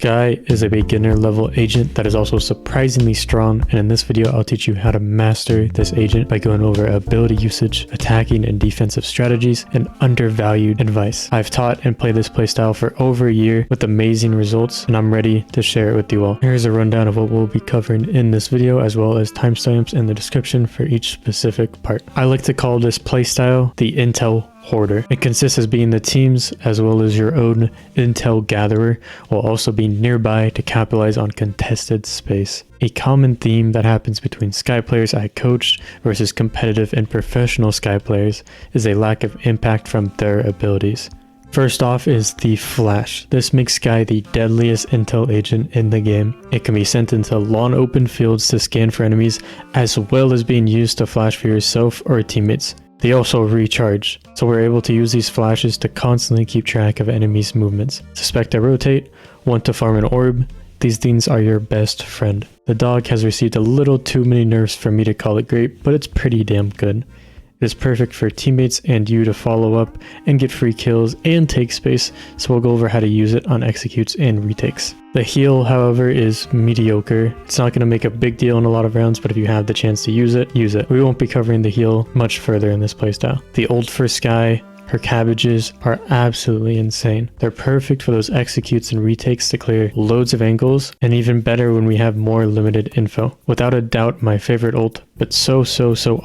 Skye is a beginner level agent that is also surprisingly strong, and in this video I'll teach you how to master this agent by going over ability usage, attacking and defensive strategies, and undervalued advice. I've taught and played this playstyle for over a year with amazing results, and I'm ready to share it with you all. Here's a rundown of what we'll be covering in this video, as well as timestamps in the description for each specific part. I like to call this playstyle the Intel Hoarder. It consists as being the teams as well as your own intel gatherer, while also being nearby to capitalize on contested space. A common theme that happens between Skye players I coached versus competitive and professional Skye players is a lack of impact from their abilities. First off is the flash. This makes Skye the deadliest intel agent in the game. It can be sent into long open fields to scan for enemies, as well as being used to flash for yourself or teammates. They also recharge, so we're able to use these flashes to constantly keep track of enemies' movements. Suspect a rotate, want to farm an orb, these things are your best friend. The dog has received a little too many nerfs for me to call it great, but it's pretty damn good. It is perfect for teammates and you to follow up and get free kills and take space, so we'll go over how to use it on executes and retakes. The heal, however, is mediocre. It's not going to make a big deal in a lot of rounds, but if you have the chance to use it, use it. We won't be covering the heal much further in this playstyle. The ult for Skye, her cabbages are absolutely insane. They're perfect for those executes and retakes to clear loads of angles, and even better when we have more limited info. Without a doubt, my favorite ult, but so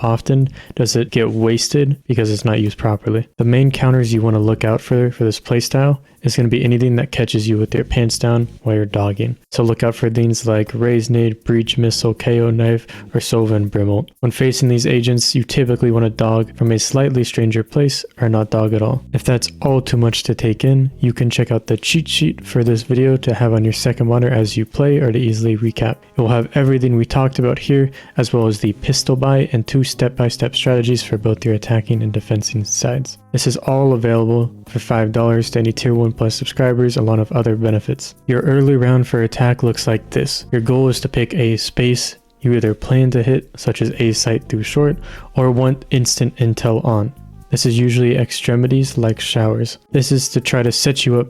often does it get wasted because it's not used properly. The main counters you want to look out for this playstyle is going to be anything that catches you with your pants down while you're dogging. So look out for things like Raise Nade, Breach Missile, KO Knife, or Sova and Brim ult. When facing these agents, you typically want to dog from a slightly stranger place or not dog at all. If that's all too much to take in, you can check out the cheat sheet for this video to have on your second monitor as you play, or to easily recap. It will have everything we talked about here, as well as the pistol buy and 2 step-by-step strategies for both your attacking and defending sides. This is all available for $5 to any tier 1 plus subscribers, along with other benefits. Your early round for attack looks like this. Your goal is to pick a space you either plan to hit, such as A site through short, or want instant intel on. This is usually extremities like showers. This is to try to set you up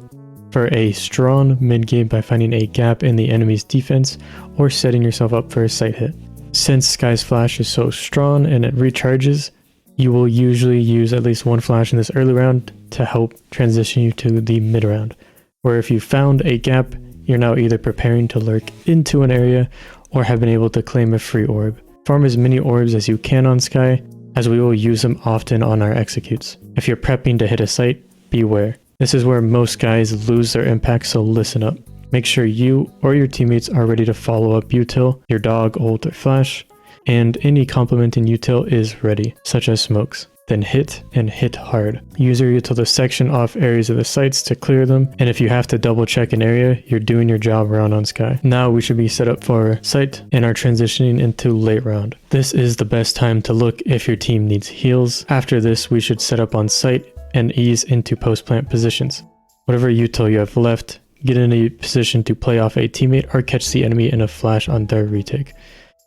for a strong mid-game by finding a gap in the enemy's defense or setting yourself up for a site hit. Since Skye's flash is so strong and it recharges, you will usually use at least one flash in this early round to help transition you to the mid round, where if you found a gap, you're now either preparing to lurk into an area or have been able to claim a free orb. Farm as many orbs as you can on Skye, as we will use them often on our executes. If you're prepping to hit a site, beware. This is where most guys lose their impact, so listen up. Make sure you or your teammates are ready to follow up util, your dog, ult, or flash, and any complementing util is ready, such as smokes. Then hit and hit hard. Use your util to section off areas of the sites to clear them, and if you have to double check an area, you're doing your job around on Skye. Now we should be set up for site and are transitioning into late round. This is the best time to look if your team needs heals. After this, we should set up on site and ease into post-plant positions. Whatever util you have left, get in a position to play off a teammate or catch the enemy in a flash on their retake.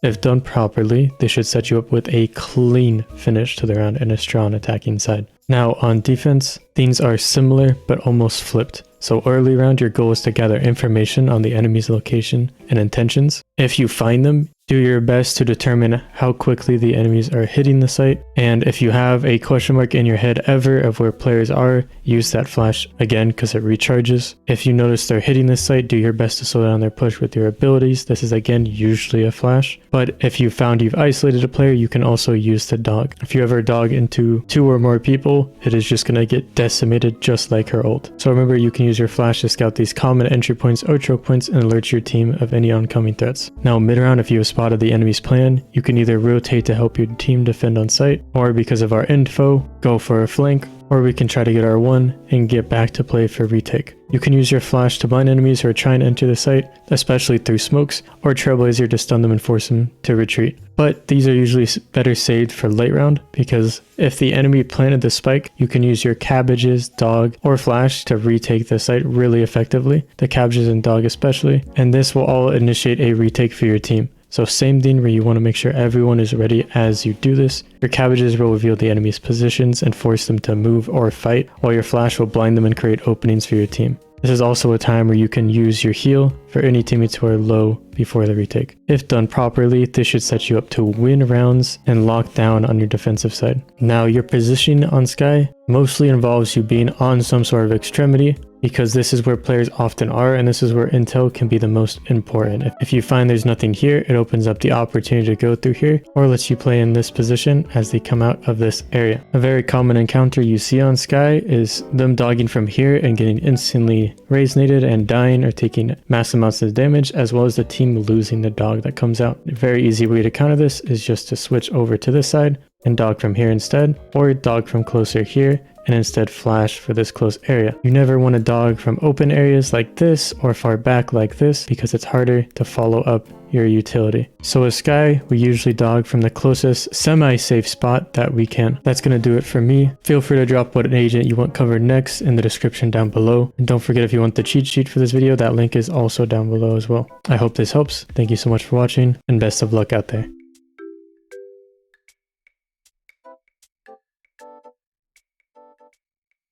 If done properly, they should set you up with a clean finish to the round and a strong attacking side. Now on defense, things are similar but almost flipped. So early round, your goal is to gather information on the enemy's location and intentions. If you find them, do your best to determine how quickly the enemies are hitting the site. And if you have a question mark in your head ever of where players are, use that flash again because it recharges. If you notice they're hitting the site, do your best to slow down their push with your abilities. This is again usually a flash. But if you found you've isolated a player, you can also use the dog. If you ever dog into 2 or more people, it is just going to get decimated just like her ult. So remember, you can use your flash to scout these common entry points or choke points and alert your team of any oncoming threats. Now mid round, if you have spotted the enemy's plan, you can either rotate to help your team defend on site, or because of our info, go for a flank, or we can try to get our one and get back to play for retake. You can use your flash to blind enemies who are trying to enter the site, especially through smokes, or Trailblazer to stun them and force them to retreat. But these are usually better saved for late round, because if the enemy planted the spike, you can use your cabbages, dog, or flash to retake the site really effectively, the cabbages and dog especially, and this will all initiate a retake for your team. So same thing where you want to make sure everyone is ready as you do this. Your cabbages will reveal the enemy's positions and force them to move or fight, while your flash will blind them and create openings for your team. This is also a time where you can use your heal for any teammates who are low before the retake. If done properly, this should set you up to win rounds and lock down on your defensive side. Now, your positioning on Skye mostly involves you being on some sort of extremity, because this is where players often are, and this is where intel can be the most important. If you find there's nothing here, it opens up the opportunity to go through here, or lets you play in this position as they come out of this area. A very common encounter you see on Skye is them dogging from here and getting instantly raise-naded and dying or taking massive amounts of damage, as well as the team losing the dog that comes out. A very easy way to counter this is just to switch over to this side and dog from here instead, or dog from closer here and instead flash for this close area. You never want to dog from open areas like this or far back like this, because it's harder to follow up your utility. So with Skye, we usually dog from the closest semi-safe spot that we can. That's going to do it for me. Feel free to drop what agent you want covered next in the description down below. And don't forget, if you want the cheat sheet for this video, that link is also down below as well. I hope this helps. Thank you so much for watching, and best of luck out there.